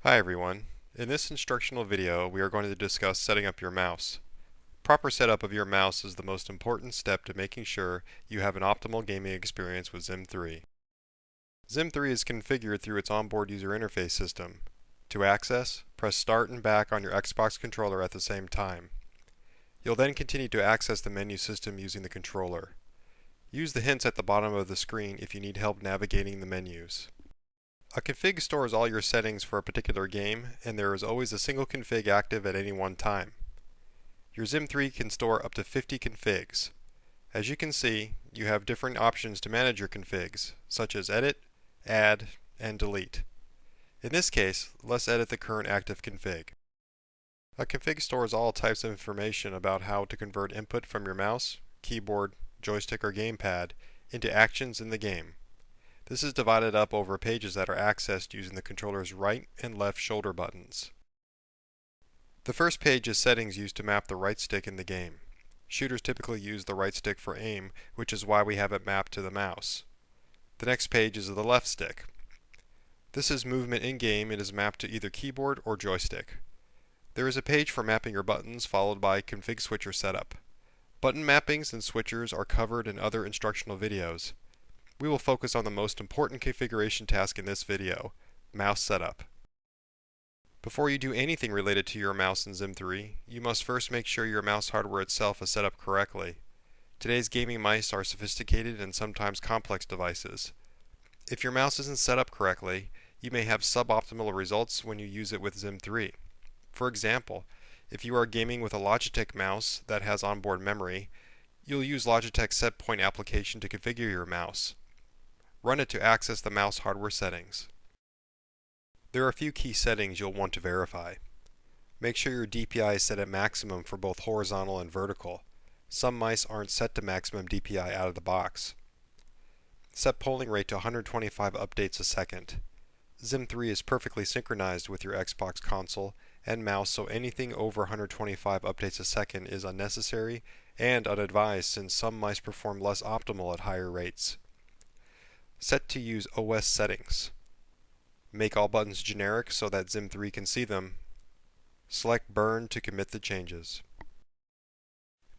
Hi everyone. In this instructional video, we are going to discuss setting up your mouse. Proper setup of your mouse is the most important step to making sure you have an optimal gaming experience with Zim 3. Zim 3 is configured through its onboard user interface system. To access, press Start and Back on your Xbox controller at the same time. You'll then continue to access the menu system using the controller. Use the hints at the bottom of the screen if you need help navigating the menus. A config stores all your settings for a particular game, and there is always a single config active at any one time. Your Zim 3 can store up to 50 configs. As you can see, you have different options to manage your configs, such as edit, add, and delete. In this case, let's edit the current active config. A config stores all types of information about how to convert input from your mouse, keyboard, joystick, or gamepad into actions in the game. This is divided up over pages that are accessed using the controller's right and left shoulder buttons. The first page is settings used to map the right stick in the game. Shooters typically use the right stick for aim, which is why we have it mapped to the mouse. The next page is the left stick. This is movement in-game and is mapped to either keyboard or joystick. There is a page for mapping your buttons followed by config switcher setup. Button mappings and switchers are covered in other instructional videos. We will focus on the most important configuration task in this video, mouse setup. Before you do anything related to your mouse in Zim 3, you must first make sure your mouse hardware itself is set up correctly. Today's gaming mice are sophisticated and sometimes complex devices. If your mouse isn't set up correctly, you may have suboptimal results when you use it with Zim 3. For example, if you are gaming with a Logitech mouse that has onboard memory, you'll use Logitech's setpoint application to configure your mouse. Run it to access the mouse hardware settings. There are a few key settings you'll want to verify. Make sure your DPI is set at maximum for both horizontal and vertical. Some mice aren't set to maximum DPI out of the box. Set polling rate to 125 updates a second. Zim 3 is perfectly synchronized with your Xbox console and mouse, so anything over 125 updates a second is unnecessary and unadvised since some mice perform less optimal at higher rates. Set to use OS settings. Make all buttons generic so that Zim 3 can see them. Select Burn to commit the changes.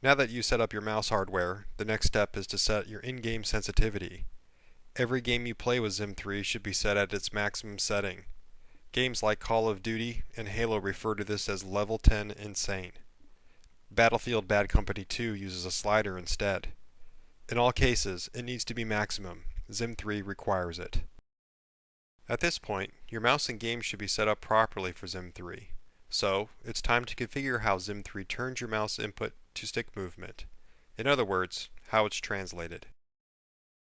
Now that you set up your mouse hardware, the next step is to set your in-game sensitivity. Every game you play with Zim 3 should be set at its maximum setting. Games like Call of Duty and Halo refer to this as Level 10 Insane. Battlefield Bad Company 2 uses a slider instead. In all cases, it needs to be maximum. Zim 3 requires it. At this point, your mouse and game should be set up properly for Zim 3. So, it's time to configure how Zim 3 turns your mouse input to stick movement. In other words, how it's translated.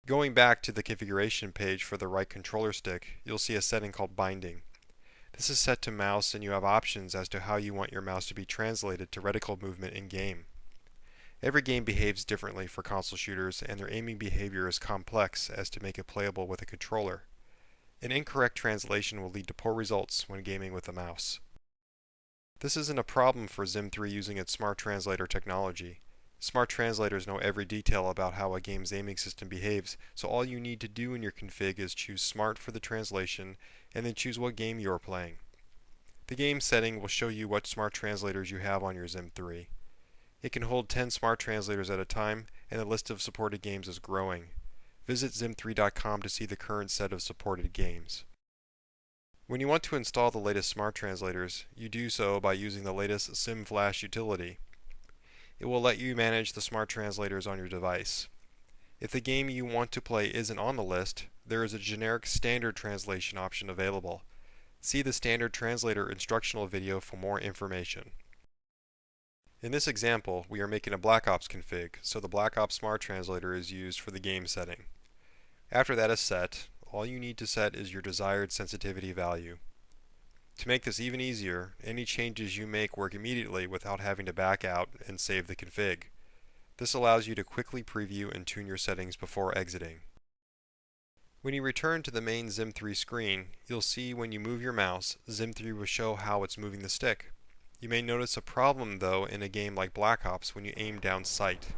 Going back to the configuration page for the right controller stick, you'll see a setting called Binding. This is set to mouse and you have options as to how you want your mouse to be translated to reticle movement in-game. Every game behaves differently for console shooters, and their aiming behavior is complex as to make it playable with a controller. An incorrect translation will lead to poor results when gaming with a mouse. This isn't a problem for Zim 3 using its Smart Translator technology. Smart translators know every detail about how a game's aiming system behaves, so all you need to do in your config is choose Smart for the translation, and then choose what game you are playing. The game setting will show you what Smart translators you have on your Zim 3. It can hold 10 smart translators at a time, and the list of supported games is growing. Visit zim3.com to see the current set of supported games. When you want to install the latest smart translators, you do so by using the latest SimFlash utility. It will let you manage the smart translators on your device. If the game you want to play isn't on the list, there is a generic standard translation option available. See the standard translator instructional video for more information. In this example, we are making a Black Ops config, so the Black Ops Smart Translator is used for the game setting. After that is set, all you need to set is your desired sensitivity value. To make this even easier, any changes you make work immediately without having to back out and save the config. This allows you to quickly preview and tune your settings before exiting. When you return to the main Zim 3 screen, you'll see when you move your mouse, Zim 3 will show how it's moving the stick. You may notice a problem though in a game like Black Ops when you aim down sight.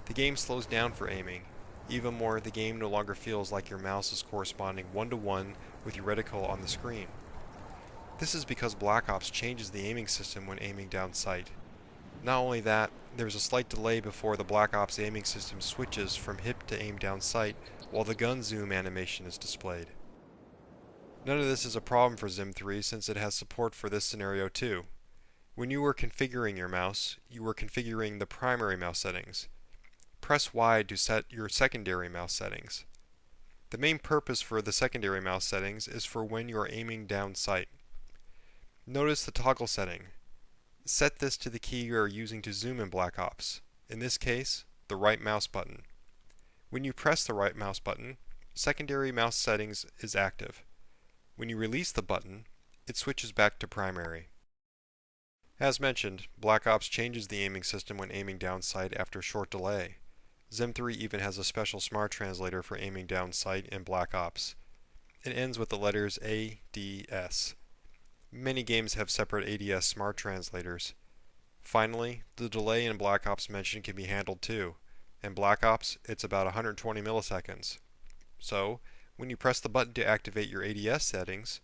The game slows down for aiming. Even more, the game no longer feels like your mouse is corresponding one-to-one with your reticle on the screen. This is because Black Ops changes the aiming system when aiming down sight. Not only that, there's a slight delay before the Black Ops aiming system switches from hip to aim down sight while the gun zoom animation is displayed. None of this is a problem for Zim3 since it has support for this scenario too. When you were configuring your mouse, you were configuring the primary mouse settings. Press Y to set your secondary mouse settings. The main purpose for the secondary mouse settings is for when you are aiming down sight. Notice the toggle setting. Set this to the key you are using to zoom in Black Ops, in this case, the right mouse button. When you press the right mouse button, secondary mouse settings is active. When you release the button, it switches back to primary. As mentioned, Black Ops changes the aiming system when aiming down sight after a short delay. Zim3 even has a special smart translator for aiming down sight in Black Ops. It ends with the letters ADS. Many games have separate ADS smart translators. Finally, the delay in Black Ops mentioned can be handled too. In Black Ops, it's about 120 milliseconds. So, when you press the button to activate your ADS settings,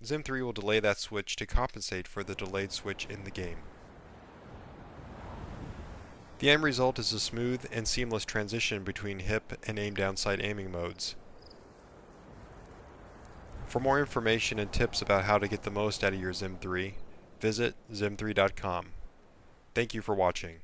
Zim3 will delay that switch to compensate for the delayed switch in the game. The end result is a smooth and seamless transition between hip and aim down sight aiming modes. For more information and tips about how to get the most out of your Zim3, visit zim3.com. Thank you for watching.